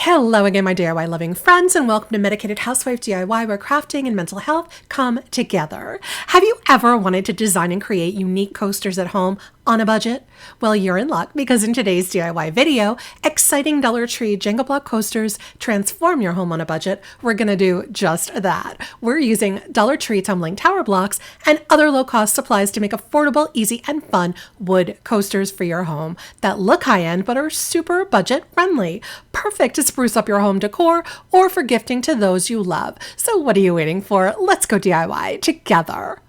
Hello again, my DIY loving friends, and welcome to Medicated Housewife DIY, where crafting and mental health come together. Have you ever wanted to design and create unique coasters at home on a budget? Well, you're in luck, because in today's DIY video, exciting Dollar Tree Jenga block coasters transform your home on a budget. We're going to do just that. We're using Dollar Tree Tumbling Tower Blocks and other low-cost supplies to make affordable, easy, and fun wood coasters for your home that look high-end but are super budget-friendly. Perfect to spruce up your home decor or for gifting to those you love. So what are you waiting for? Let's go DIY together.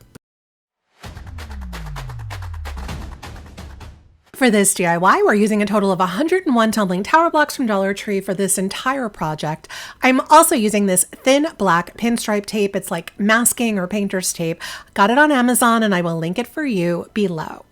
For this DIY, we're using a total of 101 tumbling tower blocks from Dollar Tree for this entire project. I'm also using this thin black pinstripe tape. It's like masking or painter's tape. Got it on Amazon and I will link it for you below.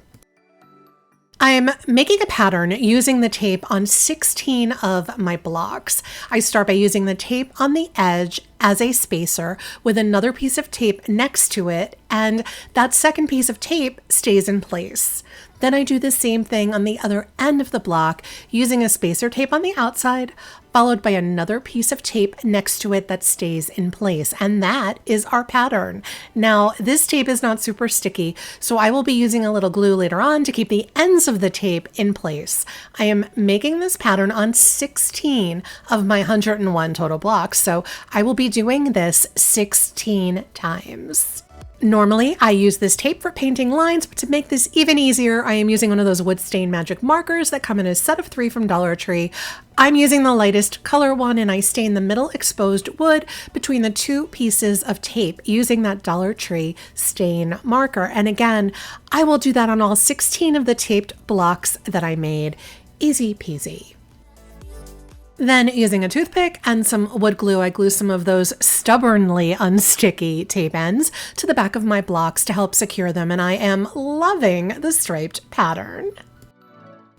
I'm making a pattern using the tape on 16 of my blocks. I start by using the tape on the edge as a spacer with another piece of tape next to it, and that second piece of tape stays in place. Then I do the same thing on the other end of the block using a spacer tape on the outside, followed by another piece of tape next to it that stays in place. And that is our pattern. Now, this tape is not super sticky, so I will be using a little glue later on to keep the ends of the tape in place. I am making this pattern on 16 of my 101 total blocks, so I will be doing this 16 times. Normally, I use this tape for painting lines, but to make this even easier, I am using one of those wood stain magic markers that come in a set of 3 from Dollar Tree. I'm using the lightest color one, and I stain the middle exposed wood between the 2 pieces of tape using that Dollar Tree stain marker. And again, I will do that on all 16 of the taped blocks that I made. Easy peasy. Then, using a toothpick and some wood glue, I glue some of those stubbornly unsticky tape ends to the back of my blocks to help secure them, and I am loving the striped pattern.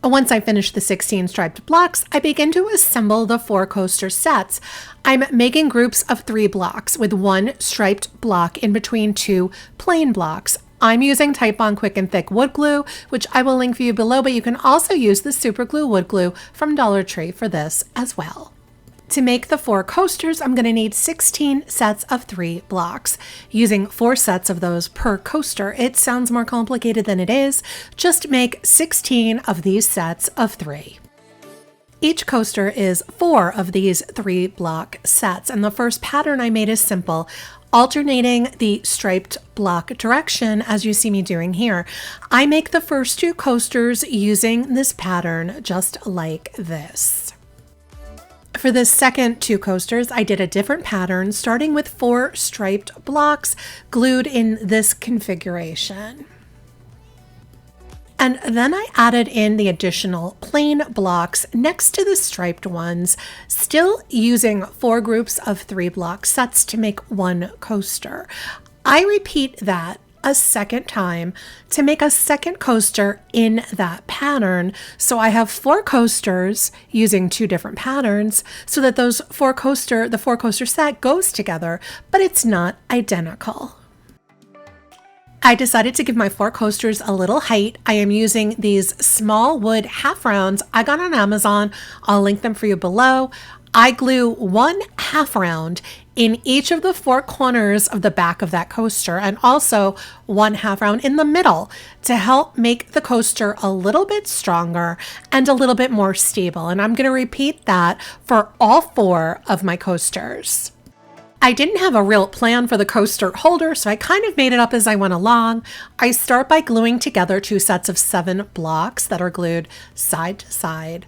Once I finish the 16 striped blocks, I begin to assemble the 4 coaster sets. I'm making groups of 3 blocks with 1 striped block in between 2 plain blocks. I'm using Titebond Quick and Thick wood glue, which I will link for you below, but you can also use the super glue wood glue from Dollar Tree for this as well. To make the 4 coasters, I'm going to need 16 sets of 3 blocks. Using 4 sets of those per coaster, it sounds more complicated than it is. Just make 16 of these sets of 3. Each coaster is 4 of these 3 block sets, and the first pattern I made is simple, alternating the striped block direction as you see me doing here. I make the first 2 coasters using this pattern just like this. For the second 2 coasters, I did a different pattern, starting with 4 striped blocks glued in this configuration. And then I added in the additional plain blocks next to the striped ones, still using 4 groups of 3 block sets to make 1 coaster. I repeat that a second time to make a second coaster in that pattern. So I have 4 coasters using 2 different patterns so that the 4 coaster set goes together, but it's not identical. I decided to give my 4 coasters a little height. I am using these small wood half rounds I got on Amazon. I'll link them for you below. I glue 1 half round in each of the 4 corners of the back of that coaster, and also 1 half round in the middle to help make the coaster a little bit stronger and a little bit more stable. And I'm going to repeat that for all 4 of my coasters. I didn't have a real plan for the coaster holder, so I kind of made it up as I went along. I start by gluing together 2 sets of 7 blocks that are glued side to side,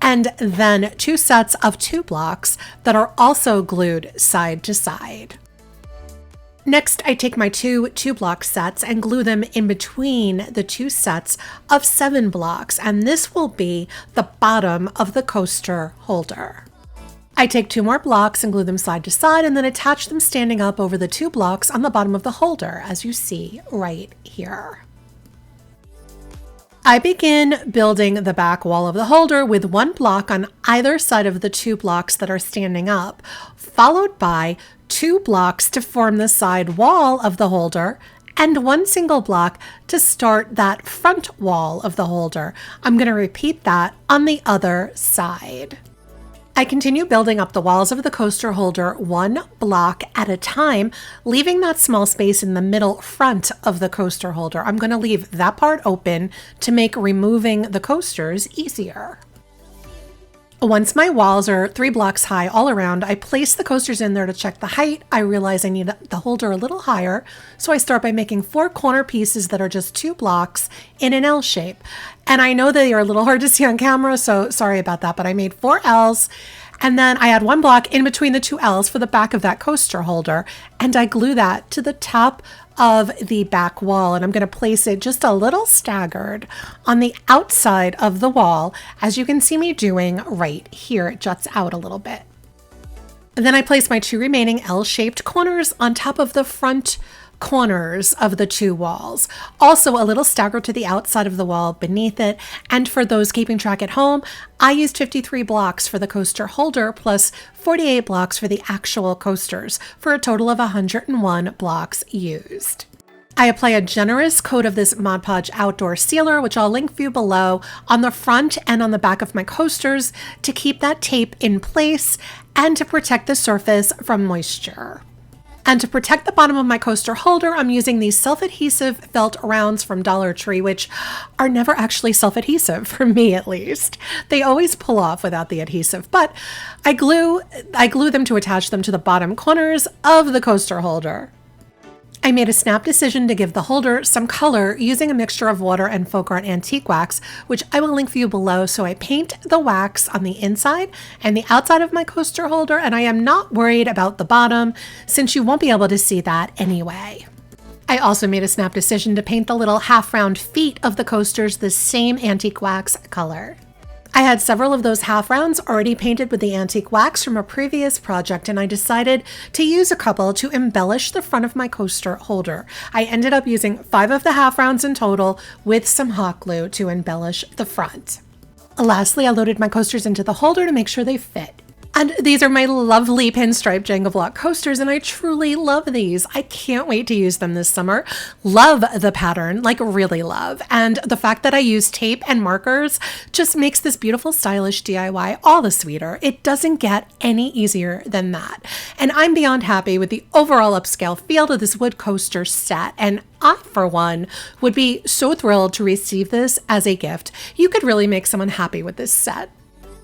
and then 2 sets of 2 blocks that are also glued side to side. Next, I take my 2 block sets and glue them in between the 2 sets of 7 blocks, and this will be the bottom of the coaster holder. I take 2 more blocks and glue them side to side and then attach them standing up over the 2 blocks on the bottom of the holder, as you see right here. I begin building the back wall of the holder with 1 block on either side of the 2 blocks that are standing up, followed by 2 blocks to form the side wall of the holder, and 1 single block to start that front wall of the holder. I'm going to repeat that on the other side. I continue building up the walls of the coaster holder one block at a time, leaving that small space in the middle front of the coaster holder. I'm going to leave that part open to make removing the coasters easier. Once my walls are 3 blocks high all around, I place the coasters in there to check the height. I realize I need the holder a little higher, so I start by making 4 corner pieces that are just 2 blocks in an L shape. And I know they are a little hard to see on camera, so sorry about that, but I made 4 L's, and then I add 1 block in between the 2 L's for the back of that coaster holder, and I glue that to the top of the back wall, and I'm going to place it just a little staggered on the outside of the wall, as you can see me doing right here. It juts out a little bit. And then I place my 2 remaining L-shaped corners on top of the front corners of the 2 walls, also a little staggered to the outside of the wall beneath it. And for those keeping track at home, I used 53 blocks for the coaster holder plus 48 blocks for the actual coasters, for a total of 101 blocks used. I apply a generous coat of this Mod Podge outdoor sealer, which I'll link for you below, on the front and on the back of my coasters to keep that tape in place and to protect the surface from moisture. And to protect the bottom of my coaster holder, I'm using these self-adhesive felt rounds from Dollar Tree, which are never actually self-adhesive, for me at least. They always pull off without the adhesive, but I glue them to attach them to the bottom corners of the coaster holder. I made a snap decision to give the holder some color using a mixture of water and folk art antique wax, which I will link for you below. So I paint the wax on the inside and the outside of my coaster holder, and I am not worried about the bottom since you won't be able to see that anyway. I also made a snap decision to paint the little half-round feet of the coasters the same antique wax color. I had several of those half rounds already painted with the antique wax from a previous project, and I decided to use a couple to embellish the front of my coaster holder. I ended up using 5 of the half rounds in total with some hot glue to embellish the front. Lastly, I loaded my coasters into the holder to make sure they fit. And these are my lovely Pinstripe Jenga block coasters, and I truly love these. I can't wait to use them this summer. Love the pattern, like really love. And the fact that I use tape and markers just makes this beautiful, stylish DIY all the sweeter. It doesn't get any easier than that. And I'm beyond happy with the overall upscale feel to this wood coaster set. And I, for one, would be so thrilled to receive this as a gift. You could really make someone happy with this set.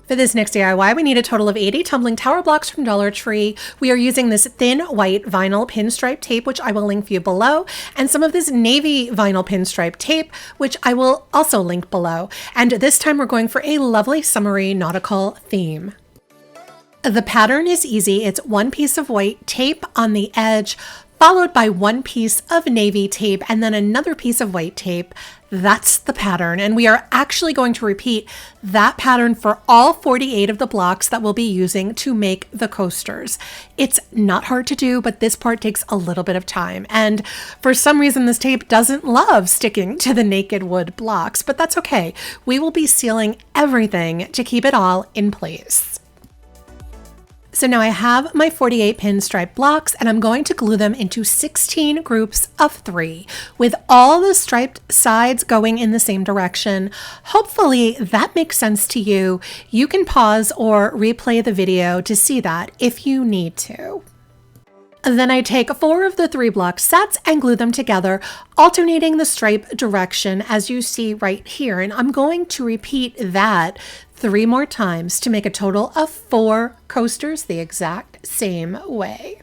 For this next DIY, we need a total of 80 tumbling tower blocks from Dollar Tree. We are using this thin white vinyl pinstripe tape, which I will link for you below, and some of this navy vinyl pinstripe tape, which I will also link below. And this time we're going for a lovely summery nautical theme. The pattern is easy. It's 1 piece of white tape on the edge, followed by 1 piece of navy tape, and then another piece of white tape. That's the pattern, and we are actually going to repeat that pattern for all 48 of the blocks that we'll be using to make the coasters. It's not hard to do, but this part takes a little bit of time, and for some reason this tape doesn't love sticking to the naked wood blocks, but that's okay. We will be sealing everything to keep it all in place. So now I have my 48 pinstripe blocks, and I'm going to glue them into 16 groups of 3 with all the striped sides going in the same direction. Hopefully that makes sense to you. You can pause or replay the video to see that if you need to. Then I take 4 of the 3 block sets and glue them together, alternating the stripe direction as you see right here. And I'm going to repeat that 3 more times to make a total of 4 coasters the exact same way.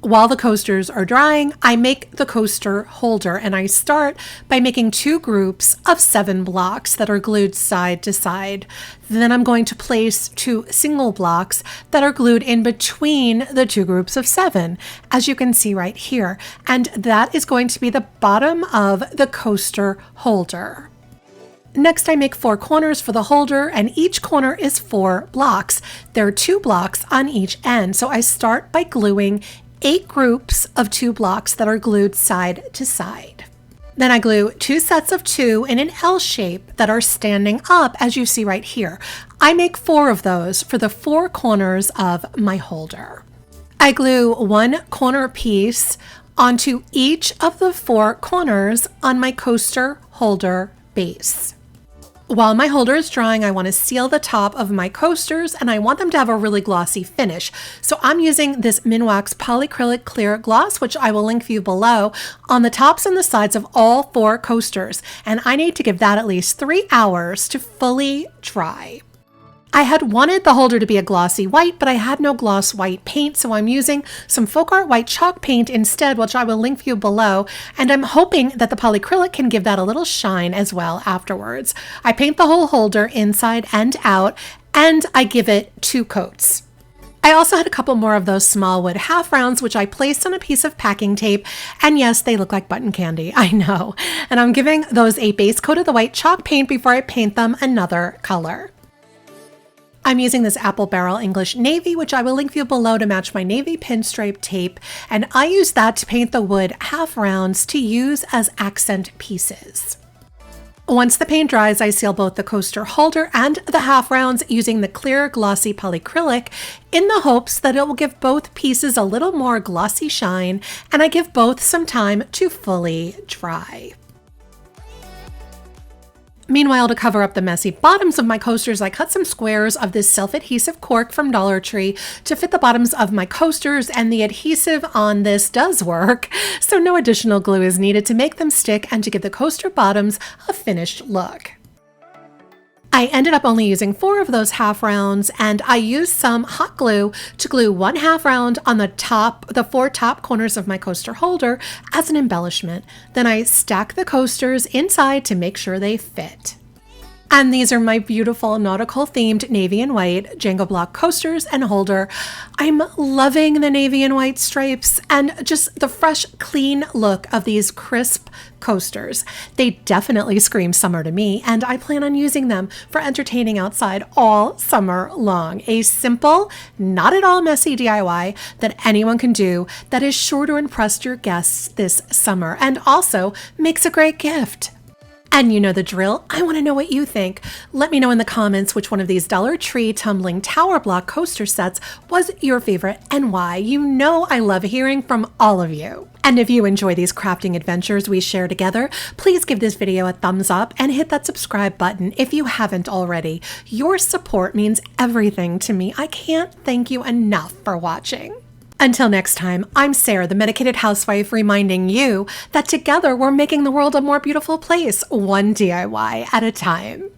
While the coasters are drying, I make the coaster holder, and I start by making 2 groups of 7 blocks that are glued side to side. Then I'm going to place 2 single blocks that are glued in between the 2 groups of 7, as you can see right here. And that is going to be the bottom of the coaster holder. Next, I make 4 corners for the holder, and each corner is 4 blocks. There are 2 blocks on each end, so I start by gluing 8 groups of 2 blocks that are glued side to side. Then I glue 2 sets of 2 in an L shape that are standing up, as you see right here. I make 4 of those for the 4 corners of my holder. I glue 1 corner piece onto each of the 4 corners on my coaster holder base. While my holder is drying, I want to seal the top of my coasters and I want them to have a really glossy finish. So I'm using this Minwax polyacrylic clear gloss, which I will link for you below, on the tops and the sides of all 4 coasters. And I need to give that at least 3 hours to fully dry. I had wanted the holder to be a glossy white, but I had no gloss white paint, so I'm using some folk art white chalk paint instead, which I will link for you below, and I'm hoping that the polyacrylic can give that a little shine as well afterwards. I paint the whole holder inside and out, and I give it 2 coats. I also had a couple more of those small wood half rounds, which I placed on a piece of packing tape, and yes, they look like button candy, I know, and I'm giving those a base coat of the white chalk paint before I paint them another color. I'm using this Apple Barrel English Navy, which I will link for you below, to match my navy pinstripe tape, and I use that to paint the wood half rounds to use as accent pieces. Once the paint dries, I seal both the coaster holder and the half rounds using the clear glossy polyacrylic in the hopes that it will give both pieces a little more glossy shine, and I give both some time to fully dry. Meanwhile, to cover up the messy bottoms of my coasters, I cut some squares of this self-adhesive cork from Dollar Tree to fit the bottoms of my coasters, and the adhesive on this does work, so no additional glue is needed to make them stick and to give the coaster bottoms a finished look. I ended up only using 4 of those half rounds, and I used some hot glue to glue 1 half round on the 4 top corners of my coaster holder as an embellishment. Then I stack the coasters inside to make sure they fit. And these are my beautiful nautical themed navy and white Jenga block coasters and holder. I'm loving the navy and white stripes and just the fresh, clean look of these crisp coasters. They definitely scream summer to me, and I plan on using them for entertaining outside all summer long. A simple, not at all messy DIY that anyone can do that is sure to impress your guests this summer and also makes a great gift. And you know the drill. I want to know what you think. Let me know in the comments which one of these Dollar Tree Tumbling Tower Block coaster sets was your favorite and why. You know I love hearing from all of you. And if you enjoy these crafting adventures we share together, please give this video a thumbs up and hit that subscribe button if you haven't already. Your support means everything to me. I can't thank you enough for watching. Until next time, I'm Sarah, the Medicated Housewife, reminding you that together we're making the world a more beautiful place, one DIY at a time.